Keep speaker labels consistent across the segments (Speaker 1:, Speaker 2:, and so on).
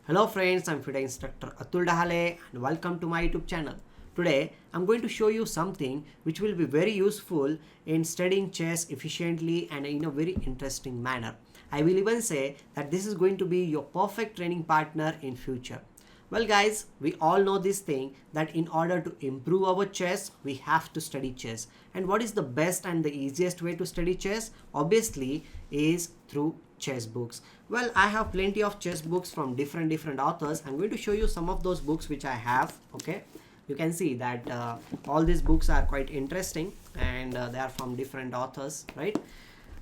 Speaker 1: Hello friends, I'm Fida instructor Atul Dahale and welcome to my YouTube channel. Today I'm going to show you something which will be very useful in studying chess efficiently and in a very interesting manner. I will even say that this is going to be your perfect training partner in future. Well guys, we all know this thing that in order to improve our chess, we have to study chess. And what is the best and the easiest way to study chess? Obviously is through chess books. Well, I have plenty of chess books from different authors. I'm going to show you some of those books which I have. Okay, you can see that all these books are quite interesting and they are from different authors, right?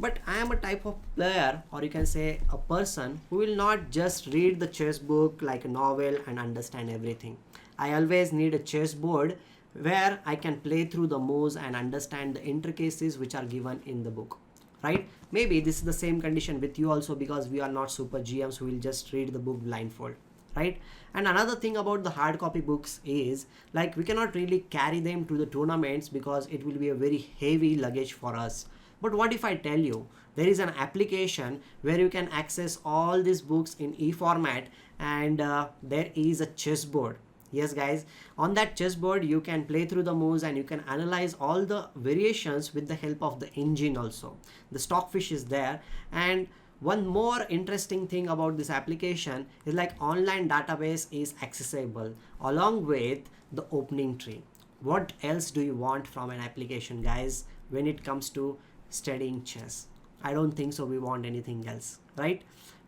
Speaker 1: But I am a type of player, or you can say a person, who will not just read the chess book like a novel and understand everything. I always need a chess board where I can play through the moves and understand the intricacies which are given in the book, right? Maybe this is the same condition with you also, because we are not super GMs who will just read the book blindfold, right? And another thing about the hard copy books is, like, we cannot really carry them to the tournaments because it will be a very heavy luggage for us. But what if I tell you there is an application where you can access all these books in e-format, and there is a chessboard. Yes guys, on that chessboard you can play through the moves and you can analyze all the variations with the help of the engine also. The Stockfish is there. And one more interesting thing about this application is, like, online database is accessible along with the opening tree. What else do you want from an application, guys, when it comes to studying chess? I don't think so we want anything else, right?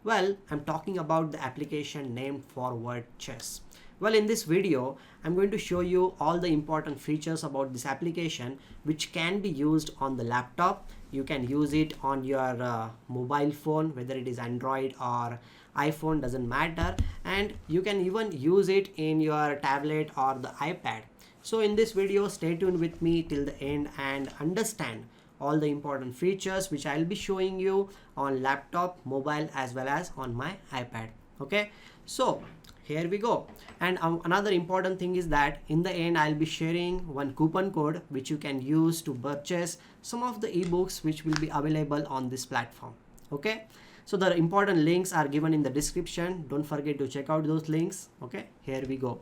Speaker 1: Well, I'm talking about the application named Forward Chess. Well, in this video I'm going to show you all the important features about this application, which can be used on the laptop. You can use it on your mobile phone, whether it is Android or iPhone, doesn't matter, and you can even use it in your tablet or the iPad. So in this video, stay tuned with me till the end and understand all the important features which I'll be showing you on laptop, mobile, as well as on my iPad. Okay, so here we go. And another important thing is that in the end I'll be sharing one coupon code which you can use to purchase some of the ebooks which will be available on this platform. Okay, so the important links are given in the description. Don't forget to check out those links. Okay, here we go.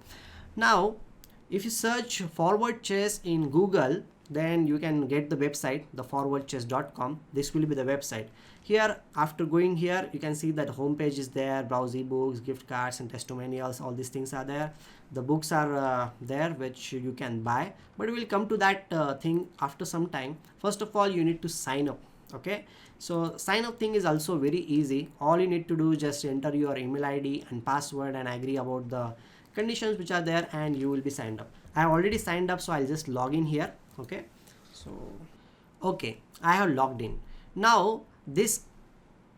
Speaker 1: Now if you search Forward Chess in Google, then you can get the website, the forwardchess.com. This will be the website. Here, after going here, you can see that homepage is there, browse ebooks, gift cards and testimonials, all these things are there. The books are there which you can buy, but we will come to that thing after some time. First of all, you need to sign up. Okay, so sign up thing is also very easy. All you need to do is just enter your email ID and password and agree about the conditions which are there, and you will be signed up. I have already signed up, so I'll just log in here. Okay, so okay, I have logged in. Now this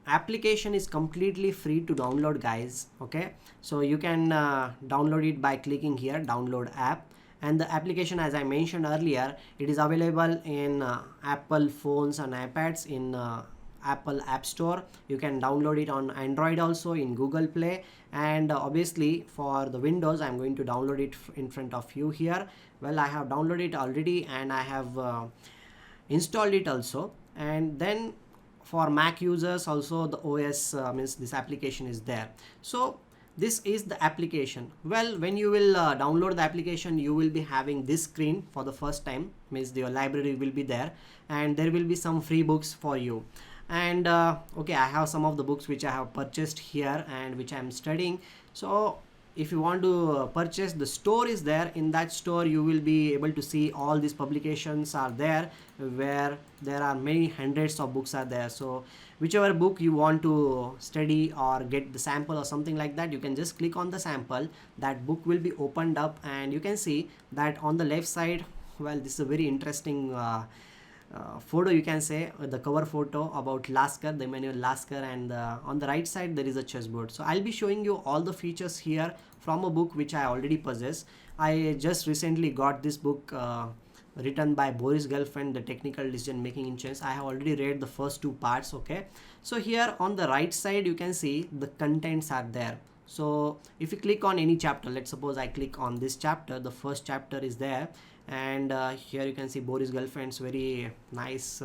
Speaker 1: application is completely free to download, guys. Okay, so you can download it by clicking here, download app. And the application, as I mentioned earlier, it is available in Apple phones and iPads in Apple App Store. You can download it on Android also in Google Play, and obviously for the Windows I'm going to download it in front of you here. Well, I have downloaded it already and I have installed it also. And then for Mac users also, the OS means this application is there. So this is the application. Well, when you will download the application, you will be having this screen for the first time, means your library will be there and there will be some free books for you. And okay, I have some of the books which I have purchased here and which I am studying. So if you want to purchase, the store is there. In that store you will be able to see all these publications are there, where there are many hundreds of books are there. So whichever book you want to study or get the sample or something like that, you can just click on the sample. That book will be opened up and you can see that on the left side, well, this is a very interesting photo, you can say, the cover photo about Lasker, the Emmanuel Lasker, and on the right side there is a chessboard. So I'll be showing you all the features here from a book which I already possess. I just recently got this book written by Boris Gelfand, The Technical Decision Making in Chess. I have already read the first two parts. Okay, so here on the right side you can see the contents are there. So if you click on any chapter, let's suppose I click on this chapter, the first chapter is there, and here you can see Boris Gelfand's very nice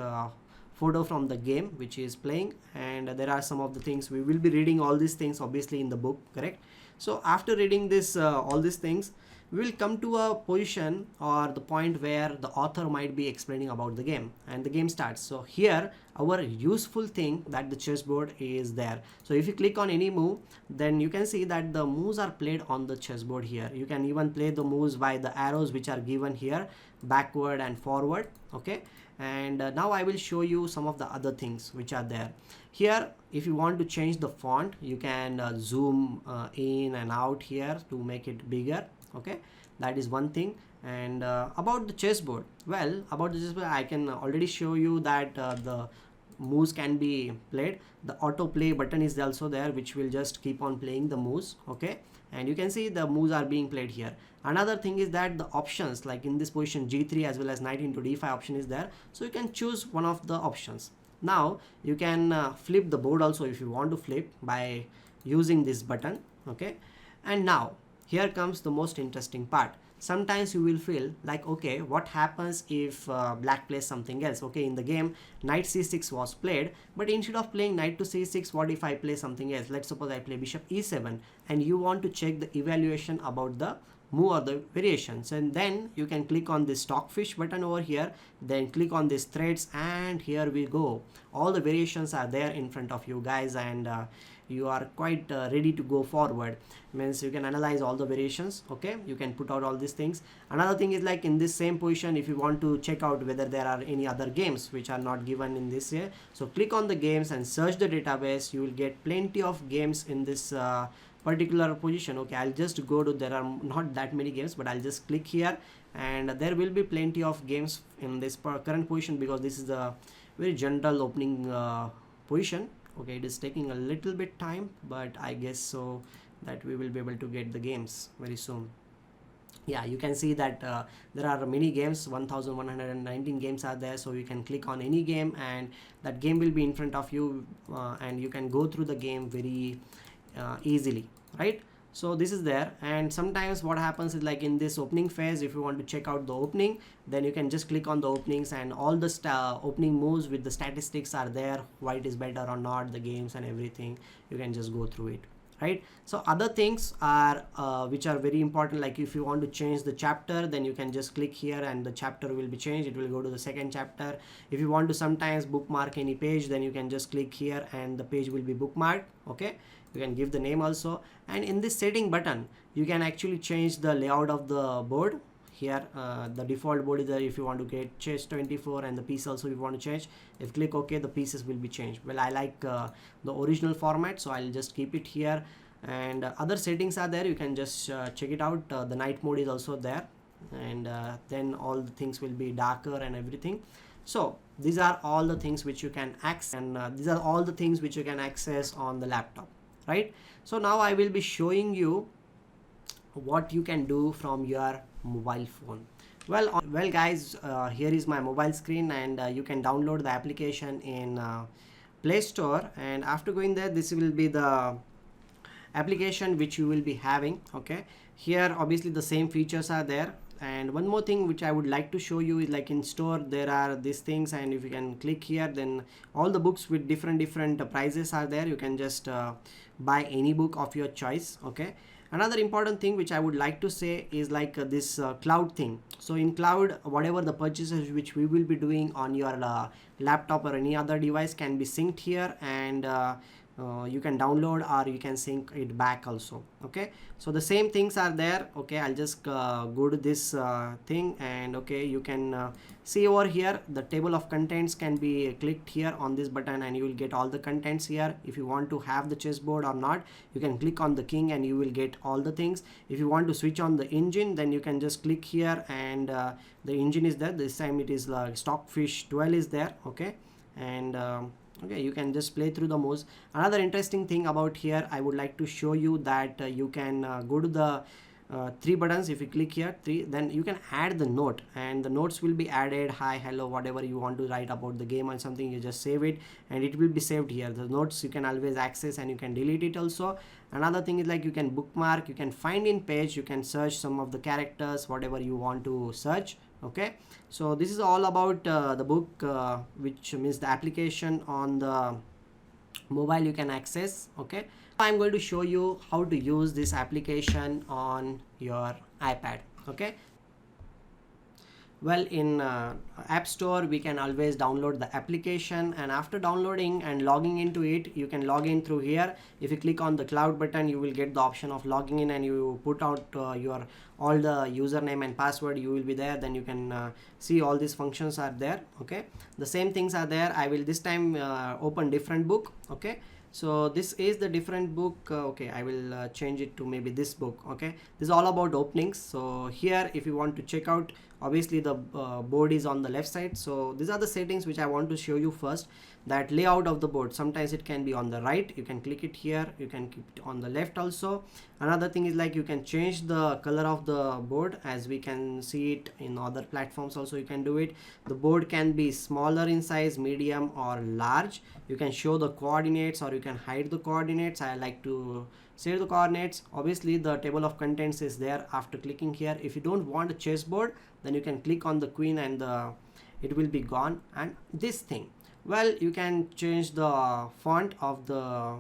Speaker 1: photo from the game which is playing, and there are some of the things we will be reading all these things obviously in the book, correct? So after reading this all these things, we will come to a position or the point where the author might be explaining about the game and the game starts. So here our useful thing that the chessboard is there. So if you click on any move, then you can see that the moves are played on the chessboard here. You can even play the moves by the arrows which are given here, backward and forward, okay? And now I will show you some of the other things which are there. Here if you want to change the font, you can zoom in and out here to make it bigger, okay? That is one thing. And about the chessboard, well, about the chessboard I can already show you that the moves can be played. The autoplay button is also there which will just keep on playing the moves, okay? And you can see the moves are being played here. Another thing is that the options, like in this position g3 as well as knight into d5 option is there, so you can choose one of the options. Now you can flip the board also if you want to flip by using this button, okay? And now here comes the most interesting part. Sometimes you will feel like, okay, what happens if black plays something else? Okay, in the game knight c6 was played, but instead of playing knight to c6, what if I play something else? Let's suppose I play bishop e7, and you want to check the evaluation about the move or the variations, and then you can click on this stockfish button over here, then click on this threads, and here we go. All the variations are there in front of you guys, and you are quite ready to go forward. Means you can analyze all the variations, okay? You can put out all these things. Another thing is like in this same position, if you want to check out whether there are any other games which are not given in this here, so click on the games and search the database. You will get plenty of games in this particular position, okay? I'll just go to, there are not that many games, but I'll just click here, and there will be plenty of games in this current position, because this is a very general opening position, okay? It is taking a little bit time, but I guess so that we will be able to get the games very soon. Yeah, you can see that there are many games, 1119 games are there, so you can click on any game and that game will be in front of you, and you can go through the game very easily, right? So this is there. And sometimes what happens is like in this opening phase, if you want to check out the opening, then you can just click on the openings, and all the opening moves with the statistics are there, white is better or not, the games and everything. You can just go through it, right? So other things are which are very important, like if you want to change the chapter, then you can just click here and the chapter will be changed. It will go to the second chapter. If you want to sometimes bookmark any page, then you can just click here and the page will be bookmarked, okay? You can give the name also. And in this setting button, you can actually change the layout of the board. Here the default board is there if you want to get chess 24, and the piece also if you want to change. If click OK, the pieces will be changed. Well, I like the original format, so I'll just keep it here. And other settings are there, you can just check it out. The night mode is also there, and then all the things will be darker and everything. So these are all the things which you can access, and these are all the things which you can access on the laptop, right? So now I will be showing you what you can do from your mobile phone. Well guys, here is my mobile screen, and you can download the application in Play Store, and after going there, this will be the application which you will be having, okay? Here obviously the same features are there. And one more thing which I would like to show you is like in store there are these things, and if you can click here, then all the books with different prices are there. You can just buy any book of your choice, okay? Another important thing which I would like to say is like this cloud thing. So in cloud, whatever the purchases which we will be doing on your laptop or any other device can be synced here, and you can download or you can sync it back also, okay? So the same things are there, okay? I'll just go to this thing, and okay, you can see over here the table of contents can be clicked here on this button, and you will get all the contents here. If you want to have the chessboard or not, you can click on the king and you will get all the things. If you want to switch on the engine, then you can just click here, and the engine is there. This time it is like Stockfish 12 is there, okay? And okay, you can just play through the moves. Another interesting thing about here, I would like to show you that you can go to the three buttons. If you click here, then you can add the note, and the notes will be added. Hi, hello, whatever you want to write about the game or something, you just save it and it will be saved here. The notes you can always access, and you can delete it also. Another thing is like you can bookmark, you can find in page, you can search some of the characters, whatever you want to search, Okay, so this is all about the book, which means the application on the mobile you can access. Okay, I'm going to show you how to use this application on your iPad. Okay, well, in App Store we can always download the application, and after downloading and logging into it, you can log in through here. If you click on the cloud button, you will get the option of logging in, and you put out your all the username and password, you will be there. Then you can see all these functions are there. Okay, the same things are there. I will this time open different book. Okay, so this is the different book. Okay, I will change it to maybe this book. Okay, this is all about openings. So here, if you want to check out, obviously the board is on the left side. So these are the settings which I want to show you first. That layout of the board, sometimes it can be on the right, you can click it here, you can keep it on the left also. Another thing is like you can change the color of the board, as we can see it in other platforms also. You can do it. The board can be smaller in size, medium or large. You can show the coordinates or you can hide the coordinates. I like to save the coordinates. Obviously the table of contents is there after clicking here. If you don't want a chessboard, then you can click on the queen and it will be gone. And this thing, well, you can change the font of the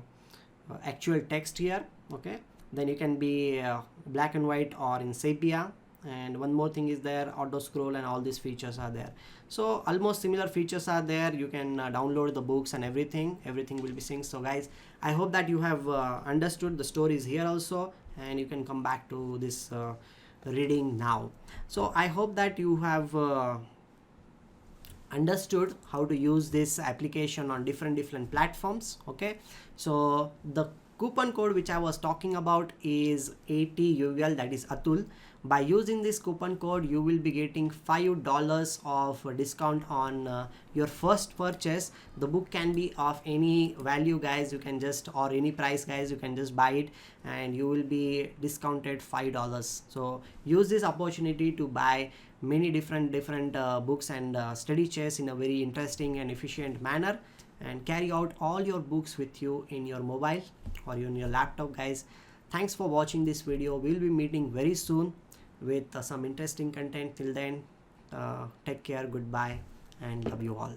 Speaker 1: actual text here. Okay, then you can be black and white or in sepia. And one more thing is there, auto scroll, and all these features are there. So almost similar features are there. You can download the books and everything will be synced. So guys, I hope that you have understood the stories here also, and you can come back to this reading now. So I hope that you have understood how to use this application on different platforms. Okay, so the coupon code which I was talking about is ATUL, that is Atul. By using this coupon code, you will be getting $5 of discount on your first purchase. The book can be of any value, guys. You can just, or any price, guys, you can just buy it and you will be discounted $5. So use this opportunity to buy many different books and study chess in a very interesting and efficient manner, and carry out all your books with you in your mobile or in your laptop, guys. Thanks for watching this video. We'll be meeting very soon with some interesting content. Till then, take care, goodbye, and love you all.